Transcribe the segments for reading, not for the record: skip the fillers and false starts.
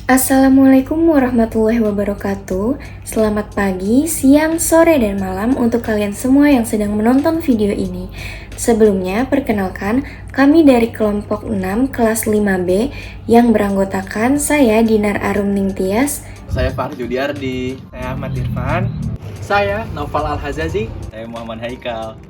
Assalamualaikum warahmatullahi wabarakatuh. Selamat pagi, siang, sore, dan malam untuk kalian semua yang sedang menonton video ini. Sebelumnya, perkenalkan, kami dari kelompok 6 kelas 5B yang beranggotakan saya Dinar Arum Ningtyas, Saya Fahri Judiardi. Saya Ahmad Irfan. Saya Naufal Al-Hazazi. Saya Muhammad Haikal.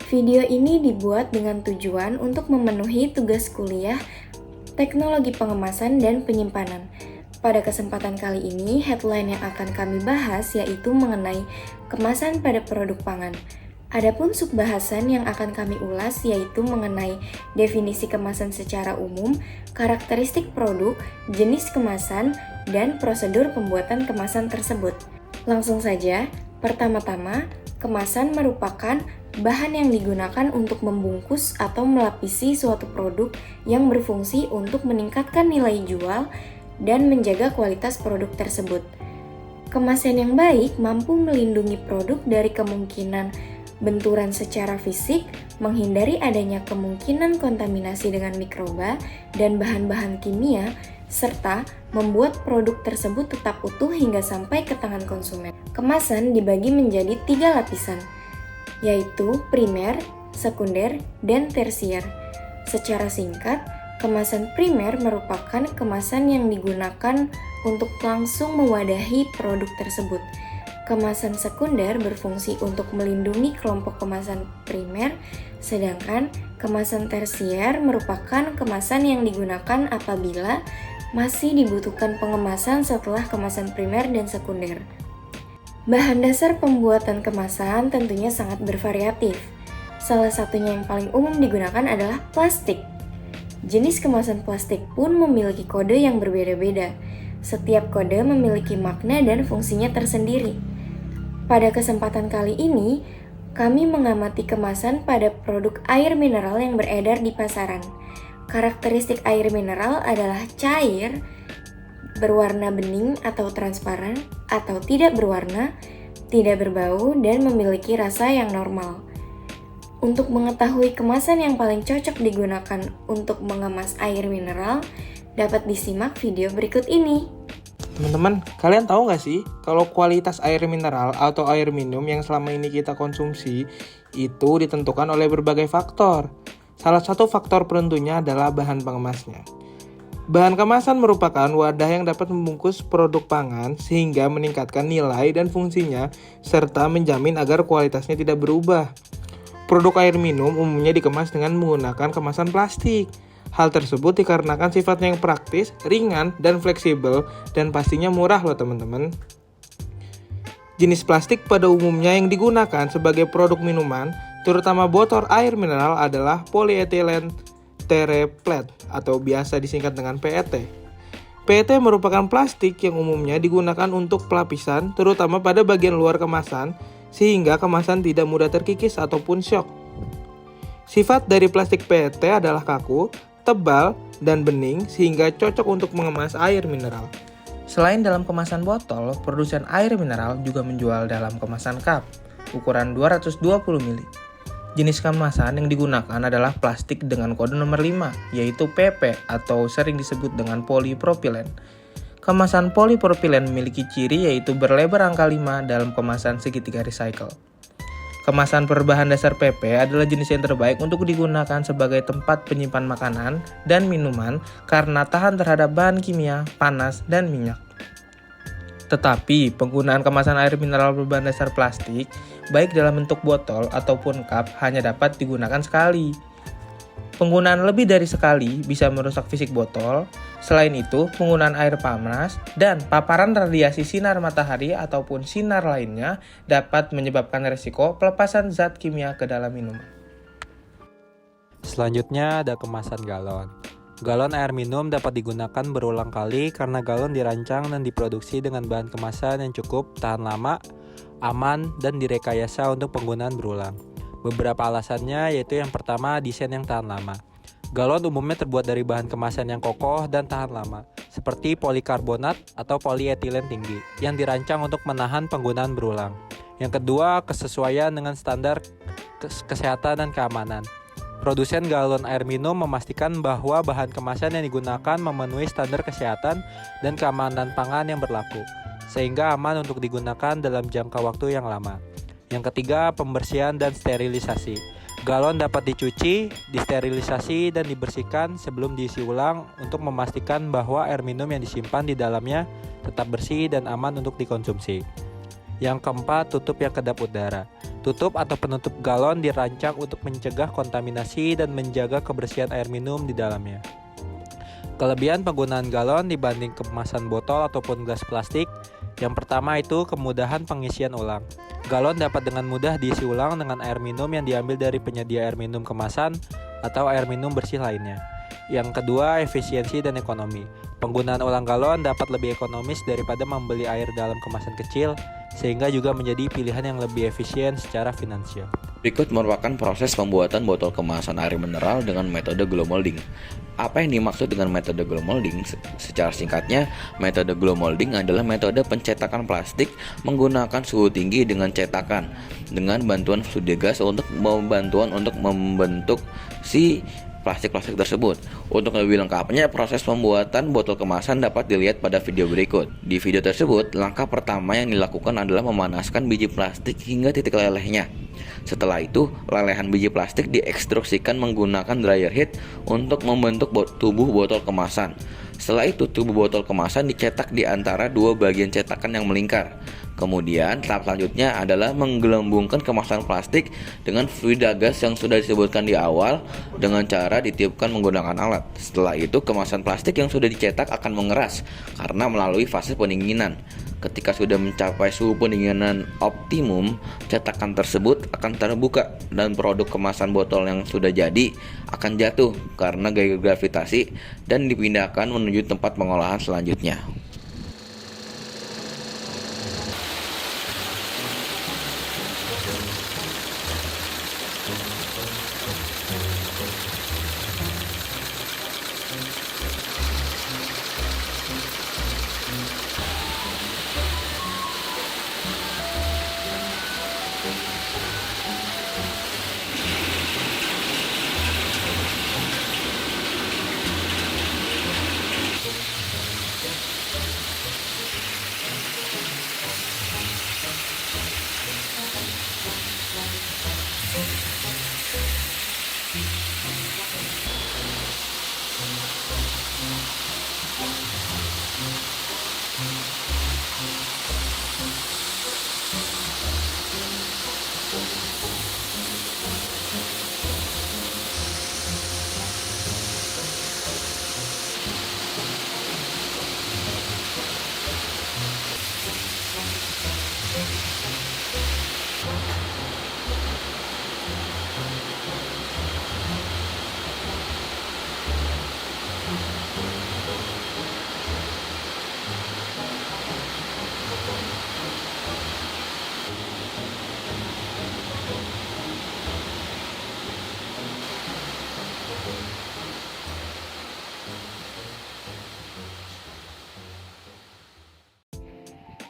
Video ini dibuat dengan tujuan untuk memenuhi tugas kuliah Teknologi Pengemasan dan Penyimpanan. Pada kesempatan kali ini, headline yang akan kami bahas yaitu mengenai kemasan pada produk pangan. Adapun subbahasan yang akan kami ulas yaitu mengenai definisi kemasan secara umum, karakteristik produk, jenis kemasan, dan prosedur pembuatan kemasan tersebut. Langsung saja, pertama-tama, kemasan merupakan bahan yang digunakan untuk membungkus atau melapisi suatu produk yang berfungsi untuk meningkatkan nilai jual dan menjaga kualitas produk tersebut. Kemasan yang baik mampu melindungi produk dari kemungkinan benturan secara fisik, menghindari adanya kemungkinan kontaminasi dengan mikroba dan bahan-bahan kimia, serta membuat produk tersebut tetap utuh hingga sampai ke tangan konsumen. Kemasan dibagi menjadi 3 lapisan, yaitu primer, sekunder, dan tersier. Secara singkat, kemasan primer merupakan kemasan yang digunakan untuk langsung mewadahi produk tersebut. Kemasan sekunder berfungsi untuk melindungi kelompok kemasan primer, sedangkan kemasan tersier merupakan kemasan yang digunakan apabila masih dibutuhkan pengemasan setelah kemasan primer dan sekunder. Bahan dasar pembuatan kemasan tentunya sangat bervariatif. Salah satunya yang paling umum digunakan adalah plastik. Jenis kemasan plastik pun memiliki kode yang berbeda-beda. Setiap kode memiliki makna dan fungsinya tersendiri. Pada kesempatan kali ini, kami mengamati kemasan pada produk air mineral yang beredar di pasaran. Karakteristik air mineral adalah cair, berwarna bening atau transparan, atau tidak berwarna, tidak berbau, dan memiliki rasa yang normal. Untuk mengetahui kemasan yang paling cocok digunakan untuk mengemas air mineral, dapat disimak video berikut ini. Teman-teman, kalian tahu nggak sih kalau kualitas air mineral atau air minum yang selama ini kita konsumsi itu ditentukan oleh berbagai faktor. Salah satu faktor penentunya adalah bahan pengemasnya. Bahan kemasan merupakan wadah yang dapat membungkus produk pangan sehingga meningkatkan nilai dan fungsinya serta menjamin agar kualitasnya tidak berubah. Produk air minum umumnya dikemas dengan menggunakan kemasan plastik. Hal tersebut dikarenakan sifatnya yang praktis, ringan, dan fleksibel, dan pastinya murah loh teman-teman. Jenis plastik pada umumnya yang digunakan sebagai produk minuman, terutama botol air mineral adalah polyethylene terephthalate atau biasa disingkat dengan PET. PET merupakan plastik yang umumnya digunakan untuk pelapisan, terutama pada bagian luar kemasan, sehingga kemasan tidak mudah terkikis ataupun syok. Sifat dari plastik PET adalah kaku, tebal, dan bening sehingga cocok untuk mengemas air mineral. Selain dalam kemasan botol, produsen air mineral juga menjual dalam kemasan cup ukuran 220 ml. Jenis kemasan yang digunakan adalah plastik dengan kode nomor 5, yaitu PP atau sering disebut dengan polipropilen. Kemasan polipropilen memiliki ciri yaitu berlebar angka 5 dalam kemasan segitiga recycle. Kemasan berbahan dasar PP adalah jenis yang terbaik untuk digunakan sebagai tempat penyimpan makanan dan minuman karena tahan terhadap bahan kimia, panas, dan minyak. Tetapi, penggunaan kemasan air mineral berbahan dasar plastik, baik dalam bentuk botol ataupun cup, hanya dapat digunakan sekali. Penggunaan lebih dari sekali bisa merusak fisik botol. Selain itu, penggunaan air panas dan paparan radiasi sinar matahari ataupun sinar lainnya dapat menyebabkan risiko pelepasan zat kimia ke dalam minuman. Selanjutnya ada kemasan galon. Galon air minum dapat digunakan berulang kali karena galon dirancang dan diproduksi dengan bahan kemasan yang cukup tahan lama, aman, dan direkayasa untuk penggunaan berulang. Beberapa alasannya yaitu yang pertama, desain yang tahan lama. Galon umumnya terbuat dari bahan kemasan yang kokoh dan tahan lama, seperti polikarbonat atau polietilen tinggi, yang dirancang untuk menahan penggunaan berulang. Yang kedua, kesesuaian dengan standar kesehatan dan keamanan. Produsen galon air minum memastikan bahwa bahan kemasan yang digunakan memenuhi standar kesehatan dan keamanan pangan yang berlaku, sehingga aman untuk digunakan dalam jangka waktu yang lama. Yang ketiga, pembersihan dan sterilisasi. Galon dapat dicuci, disterilisasi, dan dibersihkan sebelum diisi ulang untuk memastikan bahwa air minum yang disimpan di dalamnya tetap bersih dan aman untuk dikonsumsi. Yang keempat, tutup yang kedap udara. Tutup atau penutup galon dirancang untuk mencegah kontaminasi dan menjaga kebersihan air minum di dalamnya. Kelebihan penggunaan galon dibanding kemasan botol ataupun gelas plastik. Yang pertama itu kemudahan pengisian ulang. Galon dapat dengan mudah diisi ulang dengan air minum yang diambil dari penyedia air minum kemasan atau air minum bersih lainnya. Yang kedua, efisiensi dan ekonomi. Penggunaan ulang galon dapat lebih ekonomis daripada membeli air dalam kemasan kecil, sehingga juga menjadi pilihan yang lebih efisien secara finansial. Berikut merupakan proses pembuatan botol kemasan air mineral dengan metode glow molding. Apa yang dimaksud dengan metode glow molding? Secara singkatnya, metode glow molding adalah metode pencetakan plastik menggunakan suhu tinggi dengan cetakan dengan bantuan fluid gas untuk membentuk si plastik-plastik tersebut. Untuk lebih lengkapnya, proses pembuatan botol kemasan dapat dilihat pada video berikut. Di video tersebut, langkah pertama yang dilakukan adalah memanaskan biji plastik hingga titik lelehnya. Setelah itu, lelehan biji plastik diekstruksikan menggunakan dryer heat untuk membentuk tubuh botol kemasan. Setelah itu, tubuh botol kemasan dicetak di antara dua bagian cetakan yang melingkar. Kemudian, tahap selanjutnya adalah menggelembungkan kemasan plastik dengan fluid gas yang sudah disebutkan di awal dengan cara ditiupkan menggunakan alat. Setelah itu, kemasan plastik yang sudah dicetak akan mengeras karena melalui fase pendinginan. Ketika sudah mencapai suhu pendinginan optimum, cetakan tersebut akan terbuka dan produk kemasan botol yang sudah jadi akan jatuh karena gaya gravitasi dan dipindahkan menuju tempat pengolahan selanjutnya.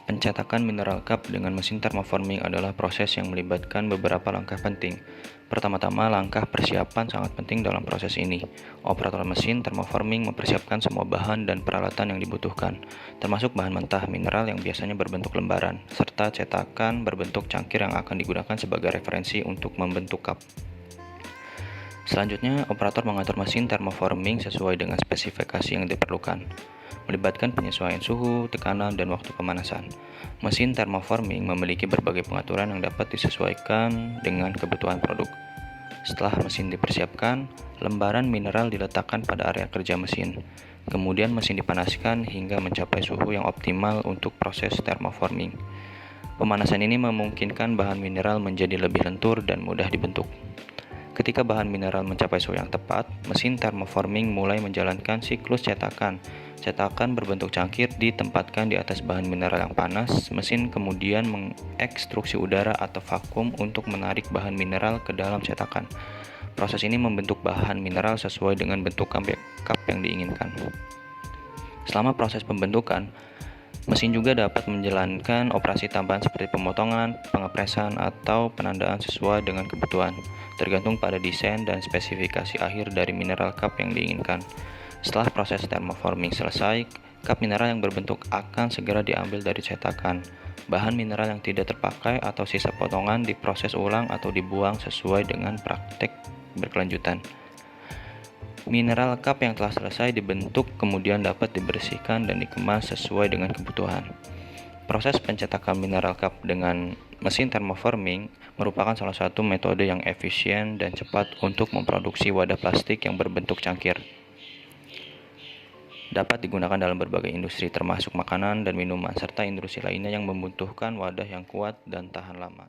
Pencetakan mineral cup dengan mesin thermoforming adalah proses yang melibatkan beberapa langkah penting. Pertama-tama, langkah persiapan sangat penting dalam proses ini. Operator mesin thermoforming mempersiapkan semua bahan dan peralatan yang dibutuhkan, termasuk bahan mentah mineral yang biasanya berbentuk lembaran, serta cetakan berbentuk cangkir yang akan digunakan sebagai referensi untuk membentuk cup. Selanjutnya, operator mengatur mesin thermoforming sesuai dengan spesifikasi yang diperlukan, melibatkan penyesuaian suhu, tekanan, dan waktu pemanasan. Mesin thermoforming memiliki berbagai pengaturan yang dapat disesuaikan dengan kebutuhan produk. Setelah mesin dipersiapkan, lembaran mineral diletakkan pada area kerja mesin. Kemudian mesin dipanaskan hingga mencapai suhu yang optimal untuk proses thermoforming. Pemanasan ini memungkinkan bahan mineral menjadi lebih lentur dan mudah dibentuk. Ketika bahan mineral mencapai suhu yang tepat, mesin thermoforming mulai menjalankan siklus cetakan. Cetakan berbentuk cangkir ditempatkan di atas bahan mineral yang panas. Mesin kemudian mengekstruksi udara atau vakum untuk menarik bahan mineral ke dalam cetakan. Proses ini membentuk bahan mineral sesuai dengan bentuk cup yang diinginkan. Selama proses pembentukan, Mesin juga dapat menjalankan operasi tambahan seperti pemotongan, pengepresan, atau penandaan sesuai dengan kebutuhan, tergantung pada desain dan spesifikasi akhir dari mineral cup yang diinginkan. Setelah proses thermoforming selesai, cup mineral yang berbentuk akan segera diambil dari cetakan. Bahan mineral yang tidak terpakai atau sisa potongan diproses ulang atau dibuang sesuai dengan praktek berkelanjutan. Mineral cup yang telah selesai dibentuk kemudian dapat dibersihkan dan dikemas sesuai dengan kebutuhan. Proses pencetakan mineral cup dengan mesin thermoforming merupakan salah satu metode yang efisien dan cepat untuk memproduksi wadah plastik yang berbentuk cangkir. Dapat digunakan dalam berbagai industri termasuk makanan dan minuman serta industri lainnya yang membutuhkan wadah yang kuat dan tahan lama.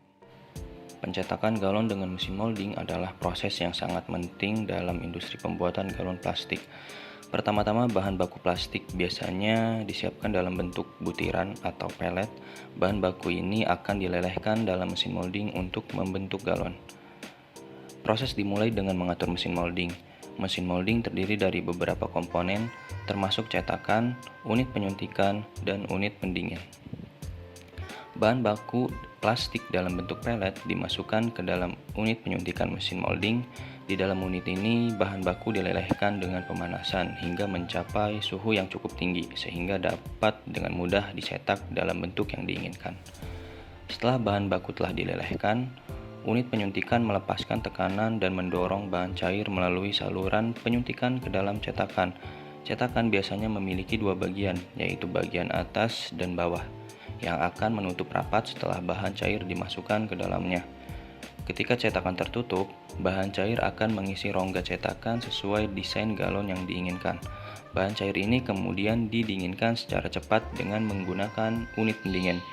Pencetakan galon dengan mesin molding adalah proses yang sangat penting dalam industri pembuatan galon plastik. Pertama-tama bahan baku plastik biasanya disiapkan dalam bentuk butiran atau pelet. Bahan baku ini akan dilelehkan dalam mesin molding untuk membentuk galon. Proses dimulai dengan mengatur mesin molding. Mesin molding terdiri dari beberapa komponen, termasuk cetakan, unit penyuntikan, dan unit pendingin. Bahan baku plastik dalam bentuk pelet dimasukkan ke dalam unit penyuntikan mesin molding. Di dalam unit ini, bahan baku dilelehkan dengan pemanasan hingga mencapai suhu yang cukup tinggi sehingga dapat dengan mudah dicetak dalam bentuk yang diinginkan. Setelah bahan baku telah dilelehkan, unit penyuntikan melepaskan tekanan dan mendorong bahan cair melalui saluran penyuntikan ke dalam cetakan. Cetakan biasanya memiliki dua bagian, yaitu bagian atas dan bawah, yang akan menutup rapat setelah bahan cair dimasukkan ke dalamnya. Ketika cetakan tertutup, bahan cair akan mengisi rongga cetakan sesuai desain galon yang diinginkan. Bahan cair ini kemudian didinginkan secara cepat dengan menggunakan unit pendingin.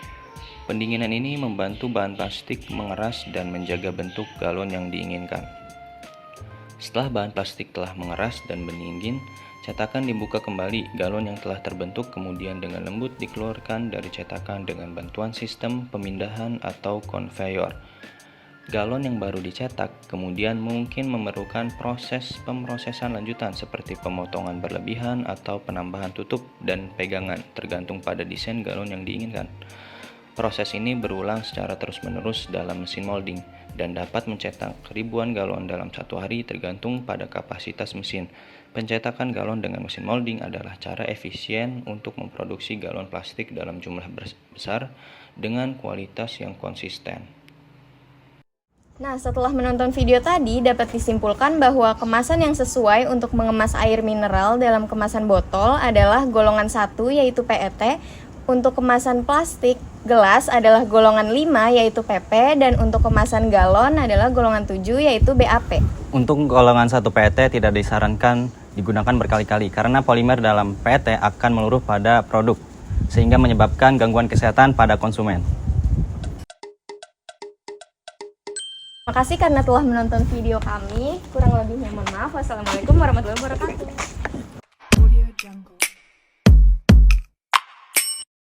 Pendinginan ini membantu bahan plastik mengeras dan menjaga bentuk galon yang diinginkan. Setelah bahan plastik telah mengeras dan mendingin, cetakan dibuka kembali. Galon yang telah terbentuk kemudian dengan lembut dikeluarkan dari cetakan dengan bantuan sistem pemindahan atau konveyor. Galon yang baru dicetak kemudian mungkin memerlukan proses pemrosesan lanjutan seperti pemotongan berlebihan atau penambahan tutup dan pegangan tergantung pada desain galon yang diinginkan. Proses ini berulang secara terus-menerus dalam mesin molding dan dapat mencetak ribuan galon dalam satu hari tergantung pada kapasitas mesin. Pencetakan galon dengan mesin molding adalah cara efisien untuk memproduksi galon plastik dalam jumlah besar dengan kualitas yang konsisten. Nah, setelah menonton video tadi, dapat disimpulkan bahwa kemasan yang sesuai untuk mengemas air mineral dalam kemasan botol adalah golongan 1 yaitu PET, untuk kemasan plastik gelas adalah golongan 5 yaitu PP, dan untuk kemasan galon adalah golongan 7 yaitu BAP. Untuk golongan 1 PET tidak disarankan digunakan berkali-kali karena polimer dalam PET akan meluruh pada produk sehingga menyebabkan gangguan kesehatan pada konsumen. Terima kasih karena telah menonton video kami. Kurang lebihnya mohon maaf. Wassalamualaikum warahmatullahi wabarakatuh.